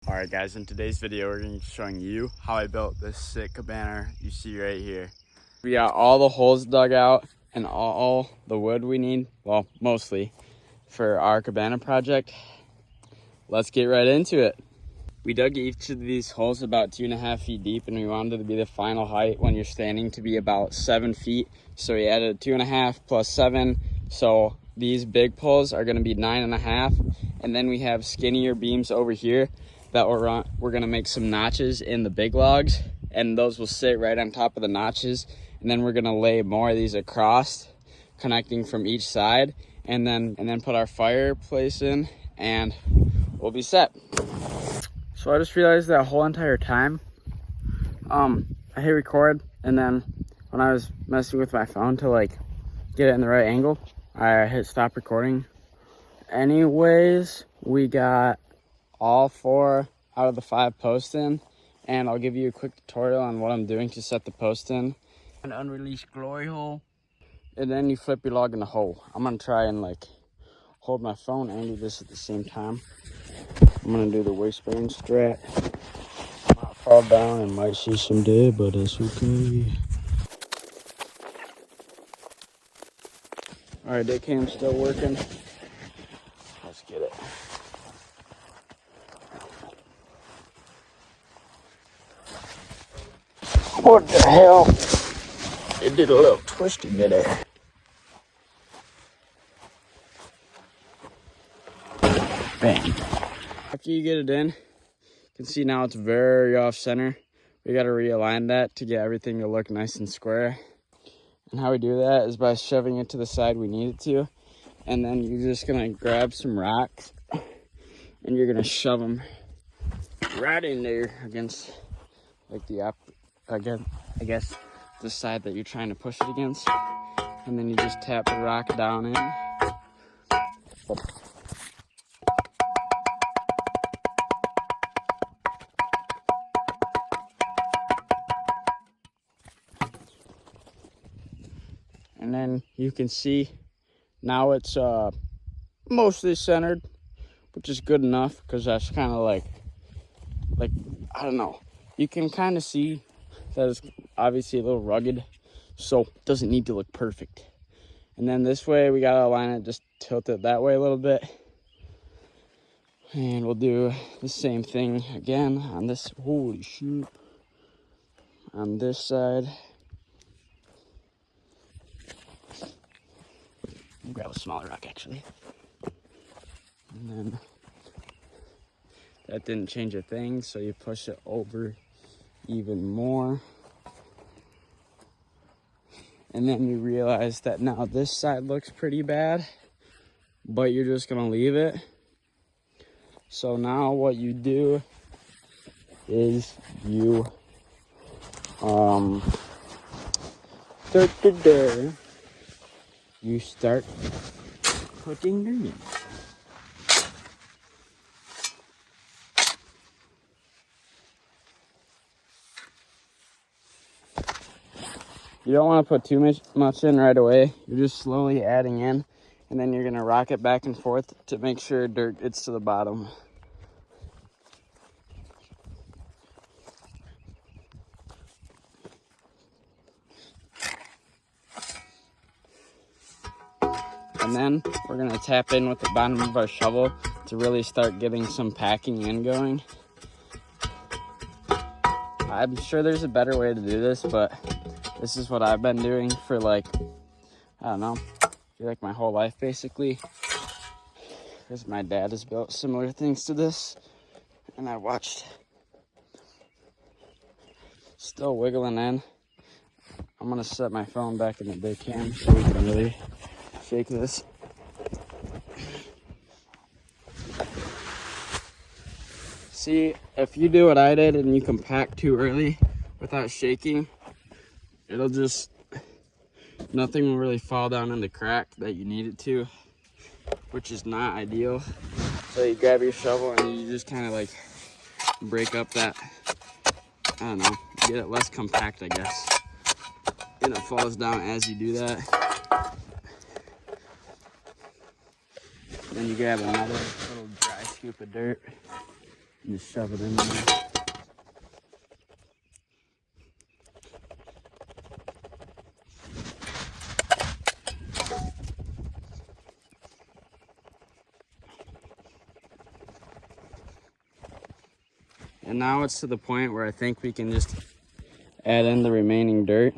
Alright guys, in today's video we're going to be showing you how I built this sick cabana you see right here. We got all the holes dug out and all the wood we need, well mostly, for our cabana project. Let's get right into it. We dug each of these holes about 2.5 feet deep, and we wanted it to be the final height when you're standing to be about 7 feet. So we added 2.5 plus 7, so these big poles are going to be 9.5, and then we have skinnier beams over here that we're going to make some notches in the big logs, and those will sit right on top of the notches, and then we're going to lay more of these across, connecting from each side, and then put our fireplace in, and we'll be set. So I just realized that whole entire time, I hit record, and then when I was messing with my phone to like get it in the right angle, I hit stop recording. Anyways, we got all 4 out of the 5 posts in, and I'll give you a quick tutorial on what I'm doing to set the post in. An unreleased glory hole, and then you flip your log in the hole. I'm gonna try and like hold my phone and do this at the same time. I'm gonna do the waistband strat. Might fall down and might see some dead, but that's okay. All right, that cam's still working. Let's get it. What the hell? It did a little twisty there. Bang. After you get it in, you can see now it's very off center. We got to realign that to get everything to look nice and square. And how we do that is by shoving it to the side we need it to. And then you're just gonna grab some rocks and you're gonna shove them right in there against like I guess the side that you're trying to push it against. And then you just tap the rock down in. And then you can see now it's mostly centered, which is good enough, because that's kind of like I don't know, you can kind of see that it's obviously a little rugged, so it doesn't need to look perfect. And then this way we gotta align it, just tilt it that way a little bit, and we'll do the same thing again on this. Holy shoot, on this side. I'll grab a smaller rock actually. And then that didn't change a thing, so you push it over even more. And then you realize that now this side looks pretty bad, but you're just gonna leave it. So now what you do is you you start putting them in. You don't want to put too much in right away. You're just slowly adding in, and then you're gonna rock it back and forth to make sure dirt gets to the bottom. And then we're gonna tap in with the bottom of our shovel to really start getting some packing in going. I'm sure there's a better way to do this, but this is what I've been doing for like, I don't know, like my whole life basically. Because my dad has built similar things to this, and I watched. Still wiggling in. I'm gonna set my phone back in the big cam so we can really shake this. See, if you do what I did and you compact too early without shaking, it'll just, nothing will really fall down in the crack that you need it to, which is not ideal. So you grab your shovel and you just kind of like break up that, I don't know, get it less compact, I guess. And it falls down as you do that. Then you grab another little dry scoop of dirt And just shove it in there. And now it's to the point where I think we can just add in the remaining dirt.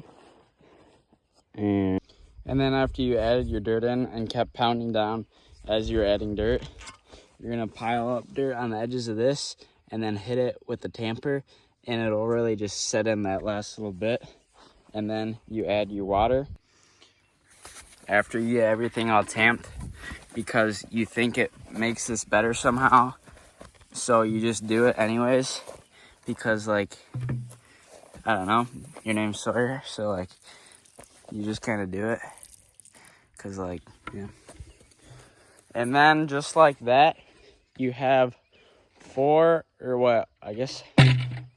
And then after you added your dirt in and kept pounding down as you're adding dirt, you're gonna pile up dirt on the edges of this and then hit it with the tamper, and it'll really just set in that last little bit. And then you add your water after you get everything all tamped, because you think it makes this better somehow. So you just do it anyways, because like, I don't know, your name's Sawyer, so like, you just kind of do it, cause like, yeah. And then just like that, you have 4 or what, I guess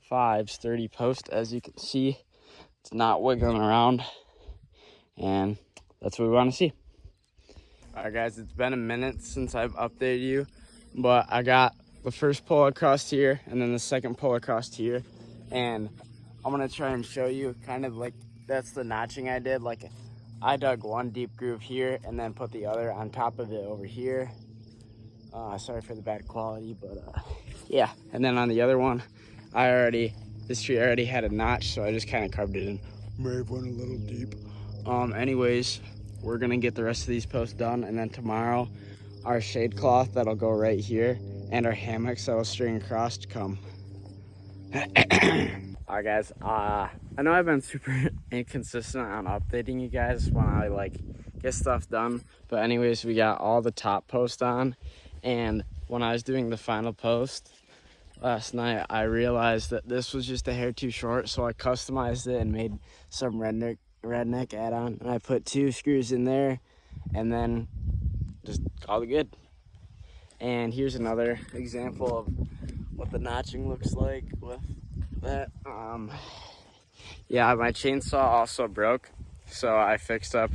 5 sturdy posts. As you can see, it's not wiggling around, and that's what we want to see. All right, guys, it's been a minute since I've updated you, but I got the first pole across here and then the second pole across here, and I'm gonna try and show you kind of like, that's the notching I did. Like, I dug one deep groove here and then put the other on top of it over here. Sorry for the bad quality, but yeah. And then on the other one, this tree already had a notch, so I just kind of carved it in. May have went a little deep. Anyways, we're gonna get the rest of these posts done, and then tomorrow our shade cloth that'll go right here and our hammocks that will string across to come. All right, guys, I know I've been super inconsistent on updating you guys when I like get stuff done, but anyways, we got all the top posts on, and when I was doing the final post last night, I realized that this was just a hair too short, so I customized it and made some redneck add-on, and I put 2 screws in there, and then just called it good. And here's another example of what the notching looks like with that. Yeah, my chainsaw also broke, so I fixed up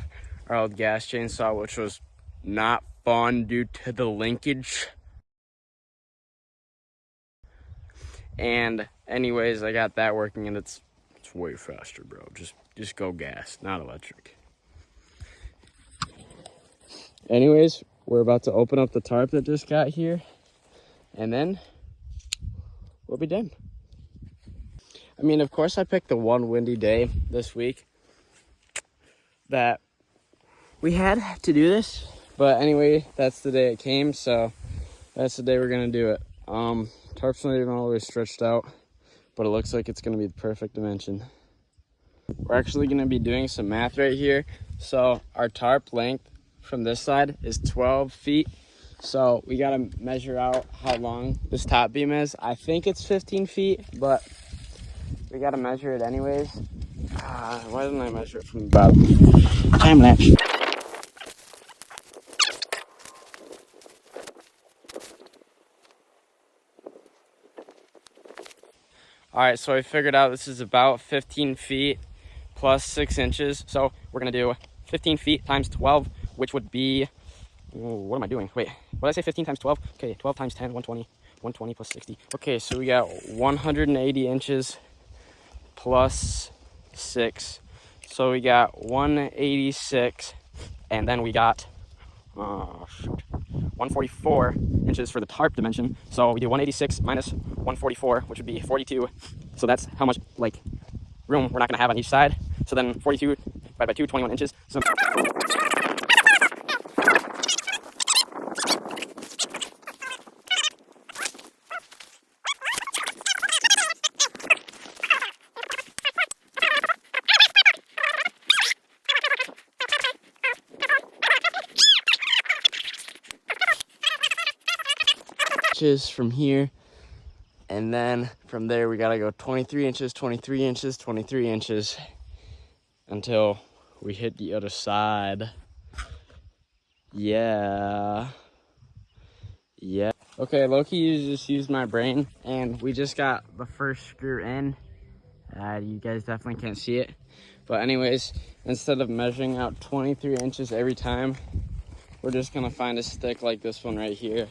our old gas chainsaw, which was not fun due to the linkage. And anyways, I got that working, and it's way faster, bro. Just go gas, not electric. Anyways, we're about to open up the tarp that just got here, and then we'll be done. I mean, of course I picked the one windy day this week that we had to do this, but anyway, that's the day it came, so that's the day we're gonna do it. Tarp's not even all the way stretched out, but it looks like it's gonna be the perfect dimension. We're actually gonna be doing some math right here. So our tarp length from this side is 12 feet. So we gotta measure out how long this top beam is. I think it's 15 feet, but we gotta measure it anyways. Why didn't I measure it from the bottom? Time lapse. All right, so I figured out this is about 15 feet plus 6 inches. So we're gonna do 15 feet times 12, which would be, what am I doing? Wait, what did I say, 15 times 12? Okay, 12 times 10, 120, 120 plus 60. Okay, so we got 180 inches plus 6. So we got 186, and then we got 144 inches for the tarp dimension. So we do 186 minus 144, which would be 42. So that's how much like room we're not gonna have on each side. So then 42 divided by 2, 21 inches. So from here, and then from there we gotta go 23 inches, 23 inches, 23 inches until we hit the other side. Yeah. Okay, Loki just used my brain, and we just got the first screw in. You guys definitely can't see it, but anyways, instead of measuring out 23 inches every time, we're just gonna find a stick like this one right here,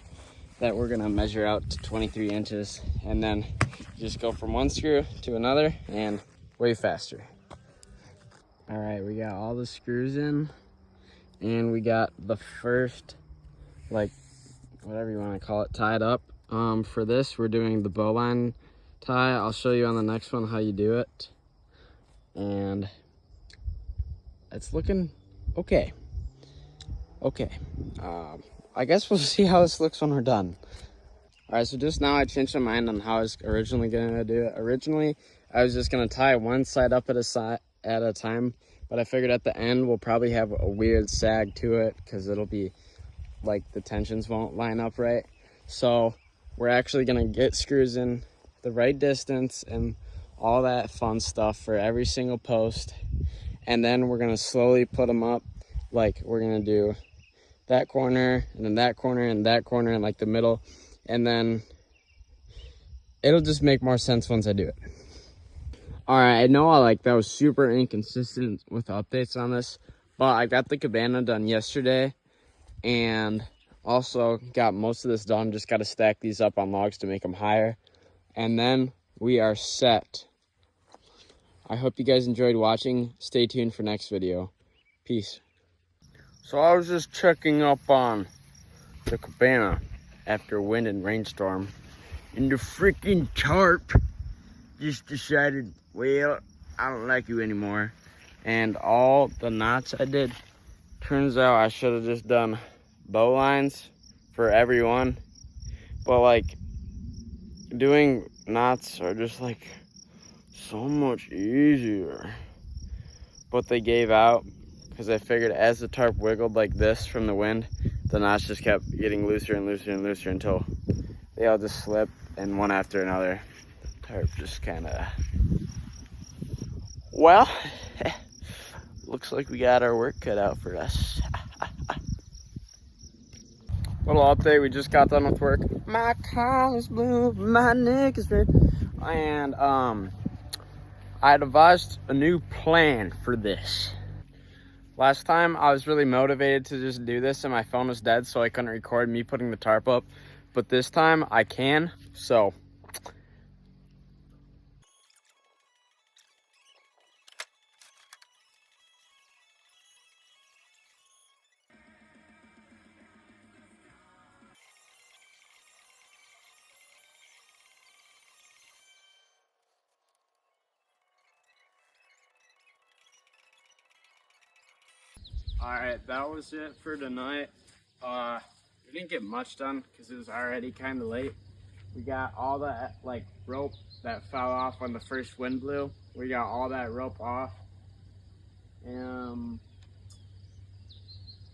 that we're gonna measure out to 23 inches, and then just go from one screw to another and way faster. All right, we got all the screws in, and we got the first, like, whatever you want to call it, tied up. For this, we're doing the bowline tie. I'll show you on the next one how you do it. And it's looking okay. Okay. I guess we'll see how this looks when we're done. All right, so just now I changed my mind on how I was originally gonna do it. Originally, I was just gonna tie one side up at a time, but I figured at the end we'll probably have a weird sag to it because it'll be like the tensions won't line up right. So we're actually gonna get screws in the right distance and all that fun stuff for every single post. And then we're gonna slowly put them up. Like, we're gonna do that corner and then that corner and that corner and like the middle. And then it'll just make more sense once I do it. All right, I know that was super inconsistent with updates on this, but I got the cabana done yesterday and also got most of this done. Just got to stack these up on logs to make them higher, and then we are set. I hope you guys enjoyed watching. Stay tuned for next video. Peace. So I was just checking up on the cabana after a wind and rainstorm, and the freaking tarp just decided, well, I don't like you anymore. And all the knots I did, turns out I should have just done bow lines for every one. But like, doing knots are just like so much easier. But they gave out because I figured as the tarp wiggled like this from the wind, the knots just kept getting looser and looser and looser until they all just slipped, and one after another. The tarp just kind of, well, looks like we got our work cut out for us. Little update, we just got done with work. My collar's blue, my neck is red. And I devised a new plan for this. Last time I was really motivated to just do this and my phone was dead, so I couldn't record me putting the tarp up. But this time I can, so. All right, that was it for tonight. We didn't get much done because it was already kind of late. We got all that rope that fell off when the first wind blew. We got all that rope off.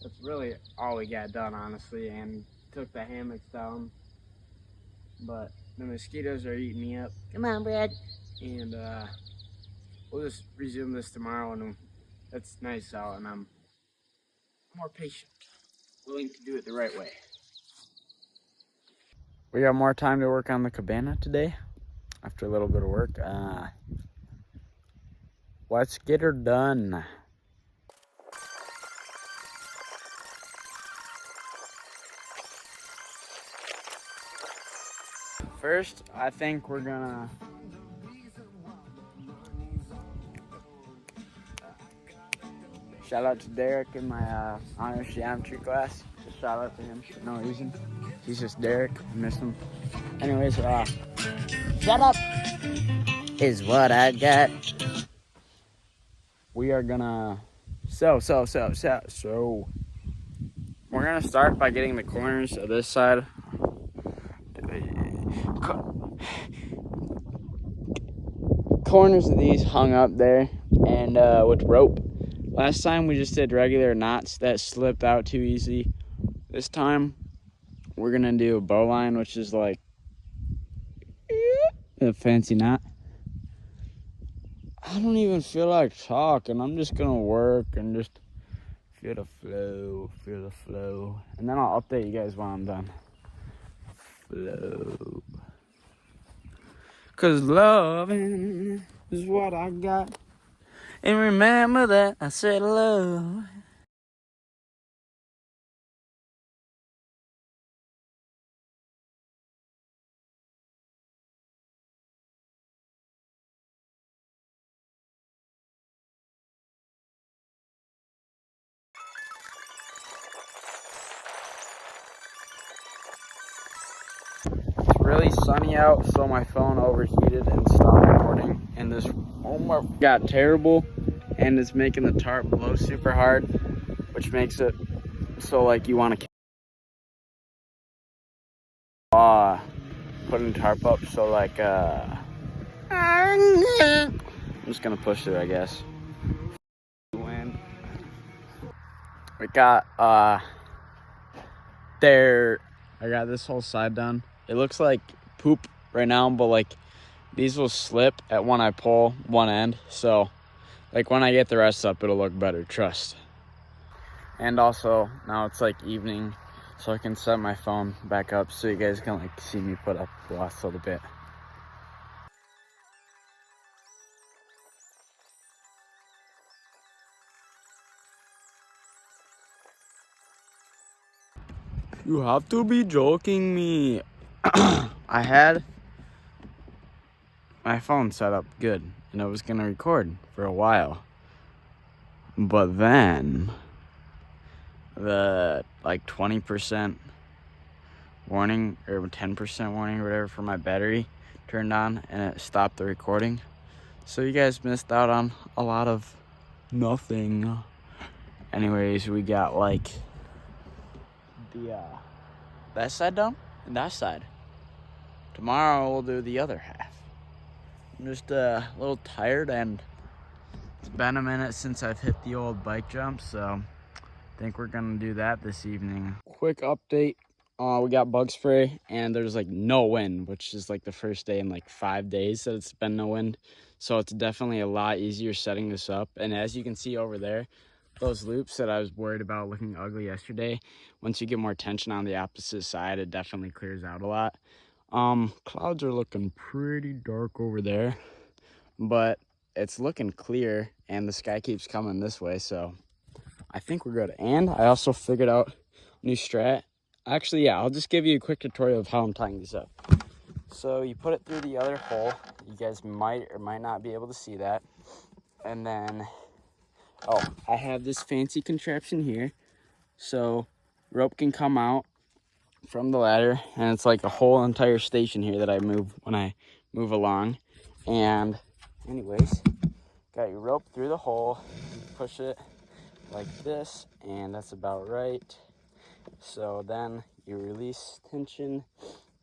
That's really all we got done, honestly, and took the hammocks down. But the mosquitoes are eating me up. Come on, Brad. And we'll just resume this tomorrow, and it's nice out, and I'm more patient, willing to do it the right way. We got more time to work on the cabana today after a little bit of work. Let's get her done. First, I think we're gonna shout out to Derek in my honors geometry class. Just shout out to him for no reason. He's just Derek. I miss him. Anyways, shut up is what I got. We are gonna so we're gonna start by getting the corners of this side. Corners of these hung up there and with rope. Last time we just did regular knots that slipped out too easy. This time we're gonna do a bowline, which is like a fancy knot. I don't even feel like talking. I'm just gonna work and just feel the flow. And then I'll update you guys when I'm done. Flow. Cause loving is what I got. And remember that I said love. really sunny out, so my phone overheated and stopped recording. And this got terrible, and it's making the tarp blow super hard, which makes it so like you want to putting tarp up. So like I'm just gonna push through, I guess. Wind. We got there. I got this whole side done. It looks like poop right now, but like these will slip at when I pull one end. So like when I get the rest up, it'll look better, trust. And also now it's like evening, so I can set my phone back up so you guys can like see me put up the last little bit. You have to be joking me. I had my phone set up good and it was gonna record for a while. But then the like 20% warning or 10% warning or whatever for my battery turned on and it stopped the recording. So you guys missed out on a lot of nothing. Anyways, we got like the that side done and that side. Tomorrow we'll do the other half. I'm just a little tired and it's been a minute since I've hit the old bike jump, so I think we're gonna do that this evening. Quick update. We got bug spray and there's like no wind, which is like the first day in like 5 days that it's been no wind. So it's definitely a lot easier setting this up. And as you can see over there, those loops that I was worried about looking ugly yesterday, once you get more tension on the opposite side, it definitely clears out a lot. Clouds are looking pretty dark over there, but it's looking clear and the sky keeps coming this way, so I think we're good. And I also figured out a new strat. Actually, yeah, I'll just give you a quick tutorial of how I'm tying these up. So you put it through the other hole. You guys might or might not be able to see that. And then, oh, I have this fancy contraption here. So rope can come out from the ladder, and it's like a whole entire station here that I move when I move along. And anyways, got your rope through the hole, you push it like this, and that's about right. So then you release tension,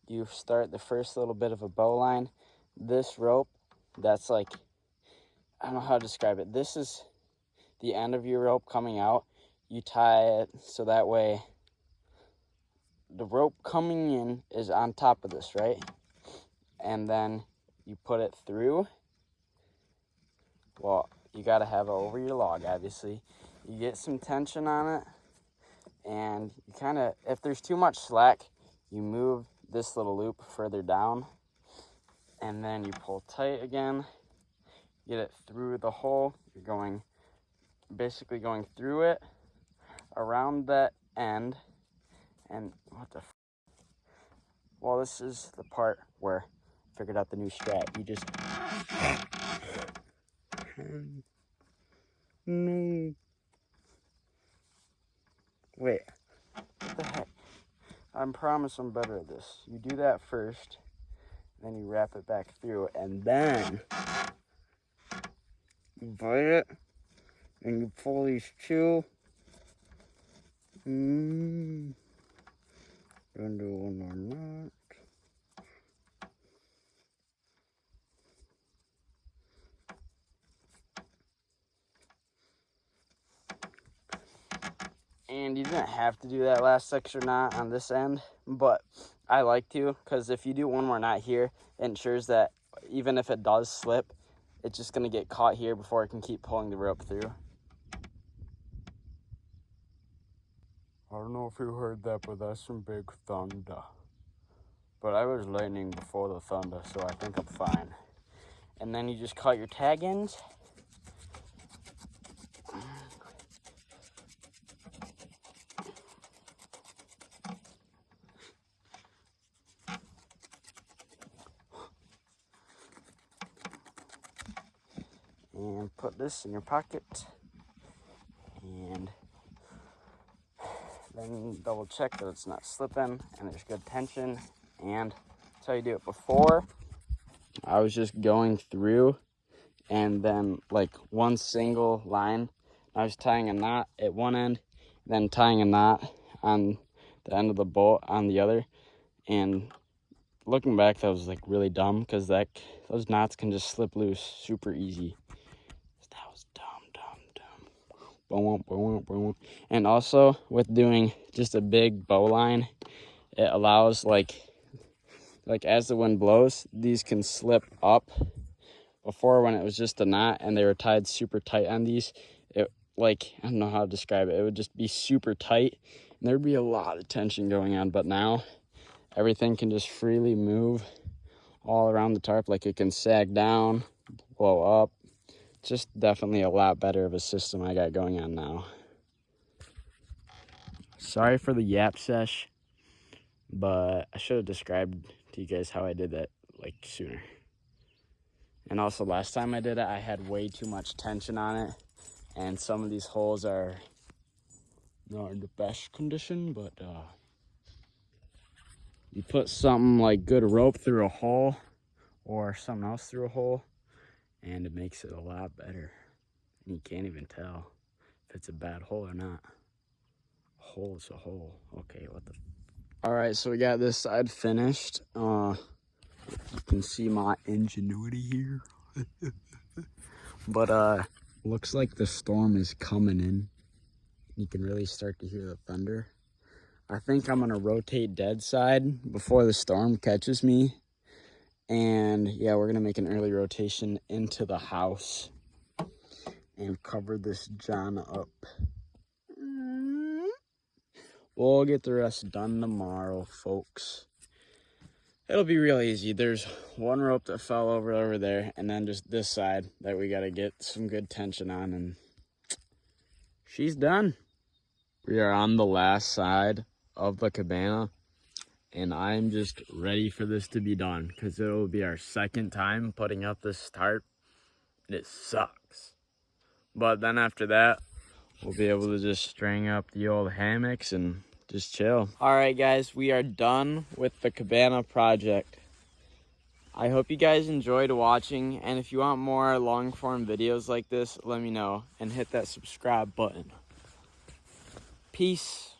you start the first little bit of a bow line. This rope, that's like, I don't know how to describe it. This is the end of your rope coming out. You tie it so that way the rope coming in is on top of this, right? And then you put it through. Well, you gotta have it over your log, obviously. You get some tension on it, and you kind of, if there's too much slack, you move this little loop further down, and then you pull tight again, get it through the hole. You're basically going through it, around that end, and what the well, this is the part where I figured out the new strat. You just no. Wait, what the heck? I promise I'm better at this. You do that first, then you wrap it back through, and then you bite it, and you pull these two. Then do one more knot. And you didn't have to do that last extra knot on this end, but I like to, because if you do one more knot here, it ensures that even if it does slip, it's just going to get caught here before it can keep pulling the rope through. I don't know if you heard that, but that's some big thunder. But I was lightning before the thunder, so I think I'm fine. And then you just cut your tag ends. And put this in your pocket. And then double check that it's not slipping and there's good tension. And That's how you do it. Before, I was just going through and then like one single line. I was tying a knot at one end, then tying a knot on the end of the bolt on the other. And looking back, that was like really dumb because those knots can just slip loose super easy. That was dumb. Boom, boom, boom. And also with doing just a big bow line, it allows like as the wind blows, these can slip up. Before, when it was just a knot and they were tied super tight on these, it like, I don't know how to describe it. It would just be super tight and there'd be a lot of tension going on. But now everything can just freely move all around the tarp. Like it can sag down, blow up. Just definitely a lot better of a system I got going on now. Sorry for the yap sesh, but I should have described to you guys how I did that like sooner. And also last time I did it, I had way too much tension on it, and some of these holes are not in the best condition, but you put something like good rope through a hole or something else through a hole, and it makes it a lot better. And you can't even tell if it's a bad hole or not. A hole is a hole. Okay, what the... All right, so we got this side finished. You can see my ingenuity here. But looks like the storm is coming in. You can really start to hear the thunder. I think I'm gonna rotate dead side before the storm catches me. And yeah, we're gonna make an early rotation into the house and cover this John up. We'll get the rest done tomorrow, folks. It'll be real easy. There's one rope that fell over there, and then just this side that we gotta get some good tension on, and she's done. We are on the last side of the cabana, and I'm just ready for this to be done because it'll be our second time putting up this tarp, and it sucks. But then after that, we'll be able to just string up the old hammocks and just chill. All right, guys, we are done with the cabana project. I hope you guys enjoyed watching, and if you want more long form videos like this, let me know and hit that subscribe button. Peace.